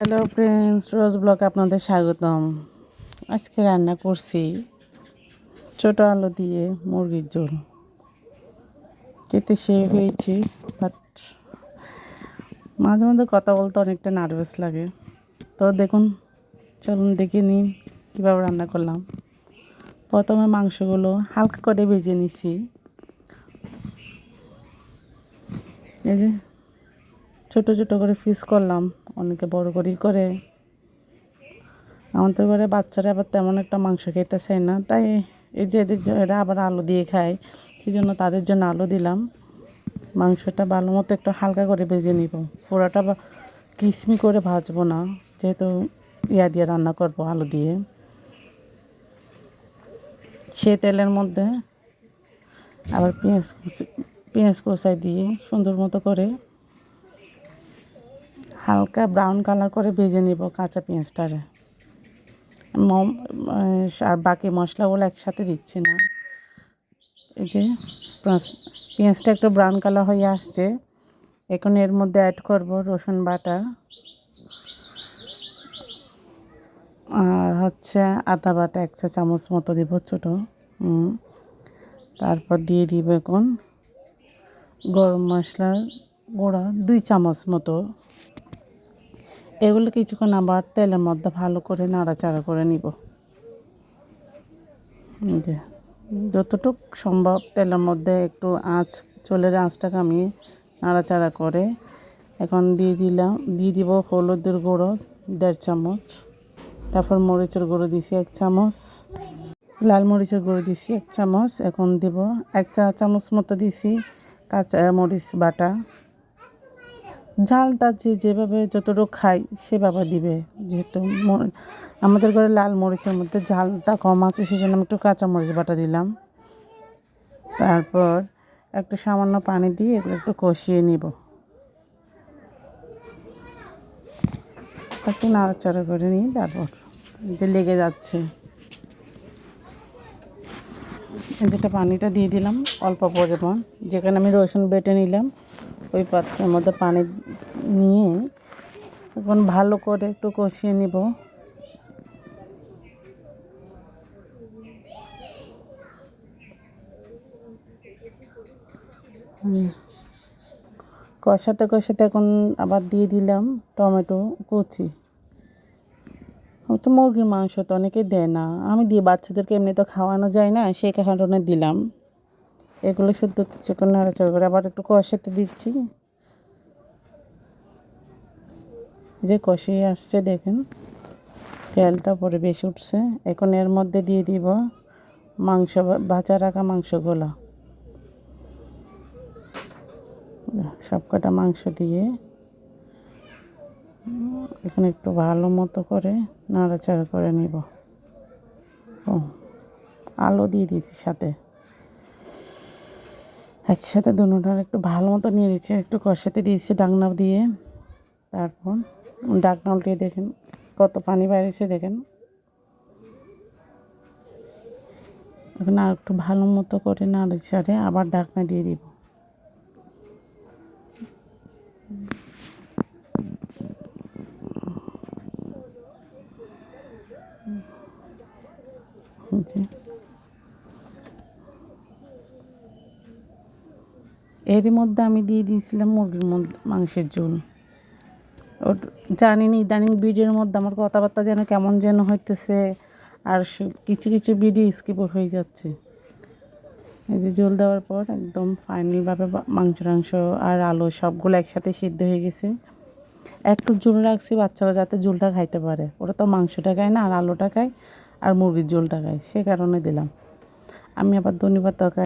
Hello friends, রোজ blog আপনাদের স্বাগতম। আজকে রান্না করছি ছোটো আলু দিয়ে মুরগির ঝোল। খেতে সে হয়েছি, বাট মাঝে মাঝে কথা বলতে অনেকটা নার্ভাস লাগে। তো দেখুন, চলুন দেখে নিন কীভাবে রান্না করলাম। প্রথমে মাংসগুলো হালকা করে ভেজে নিছি। এই যে ছোটো ছোটো করে পিস করলাম, অনেকে বড় করেই করে। আমাদের ঘরে বাচ্চারা আবার তেমন একটা মাংস খেতে চায় না, তাই এই যে এরা আবার আলু দিয়ে খায়, সেই জন্য তাদের জন্য আলু দিলাম। মাংসটা ভালো মতো একটু হালকা করে ভেজে নিব, পুরোটা কিসমি করে ভাজবো না, যেহেতু দিয়ে রান্না করব আলু দিয়ে। সে তেলের মধ্যে আবার পেঁয়াজ কষাই দিয়ে সুন্দর মতো করে হালকা ব্রাউন কালার করে ভেজে নিব কাঁচা পেঁয়াজটারে। আর বাকি মশলাগুলো একসাথে দিচ্ছি না। এই যে পেঁয়াজটা একটু ব্রাউন কালার হয়ে আসছে, এখন এর মধ্যে অ্যাড করব রসুন বাটা আর আদা বাটা 1 চা চামচ মতো দিব ছোটো। তারপর দিয়ে দিব এখন গরম মশলার গুঁড়া 2 চামচ মতো। এগুলো কিছুক্ষণ আবার তেলের মধ্যে ভালো করে নাড়াচাড়া করে নিব। যতটুকু সম্ভব তেলের মধ্যে একটু চুলের আঁচটা কমিয়ে নাড়াচাড়া করে এখন দিয়ে দিব হলুদের গুঁড়ো 1.5 চামচ। তারপর মরিচের গুঁড়ো দিছি 1 চামচ, লাল মরিচের গুঁড়ো দিছি 1 চামচ। এখন দিব 1 চা চামচ মতো দিছি কাঁচা মরিচ বাটা। ঝালটা যেভাবে যতটুকু খাই সেভাবে দিবে, যেহেতু আমাদের ঘরে লাল মরিচের মধ্যে ঝালটা কম আছে, সেই জন্য আমি একটু কাঁচা মরিচ বাটা দিলাম। তারপর একটু সামান্য পানি দিয়ে এগুলো একটু কষিয়ে নিব, একটু নাড়াচাড়া করে নিই। তারপর লেগে যাচ্ছে, যেটা পানিটা দিয়ে দিলাম অল্প পরিমাণ, যেখানে আমি রসুন বেটে নিলাম ওই পাত্রের মধ্যে পানি নিয়ে এখন ভালো করে একটু কষিয়ে নিব। কষাতে কষাতে এখন আবার দিয়ে দিলাম টমেটো কুচি। মুরগির মাংস তো অনেকে দেয় না, আমি দিয়ে বাচ্চাদেরকে এমনি তো খাওয়ানো যায় না, সেই কারণে দিলাম। এগুলো শুধু কিছুক্ষণ নাড়াচাড়া করে আবার একটু কষাতে দিচ্ছি। যে কষিয়ে আসছে দেখেন, তেলটা পরে বেশি উঠছে। এখন এর মধ্যে দিয়ে দিব ভাজা রাখা মাংসগুলো। সবকটা মাংস দিয়ে এখানে একটু ভালো মতো করে নাড়াচাড়া করে নিব। আলু দিয়ে দিচ্ছি সাথে, একসাথে দুটোটার একটু ভালো মতো নেড়েছে, একটু কষাতে দিয়েছি ডাকনা দিয়ে। তারপর ডাকনা উল্টিয়ে দেখেন কত পানি বেরিয়েছে দেখেন। এখন আর একটু ভালো মতো করে নাড়াচাড়ে আবার ডাকনা দিয়ে দিব। এরই মধ্যে আমি দিয়ে দিয়েছিলাম মুরগির মাংসের ঝোল। জানি না ইদানিং ভিডিওর মধ্যে আমার কথাবার্তা যেন কেমন যেন হইতেছে, আর কিছু কিছু ভিডিও স্কিপ হয়ে যাচ্ছে। এই যে ঝোল দেওয়ার পর একদম ফাইনালভাবে মাংস আর আলু সবগুলো একসাথে সিদ্ধ হয়ে গেছে। একটু ঝোল রাখছি বাচ্চারা যাতে ঝোলটা খাইতে পারে, ওরা তো মাংসটা খায় না, আর আলুটা খায় আর মুরগির ঝোলটা খায়, সে কারণে দিলাম। আমি আবার ধন্যবাদ তরকারি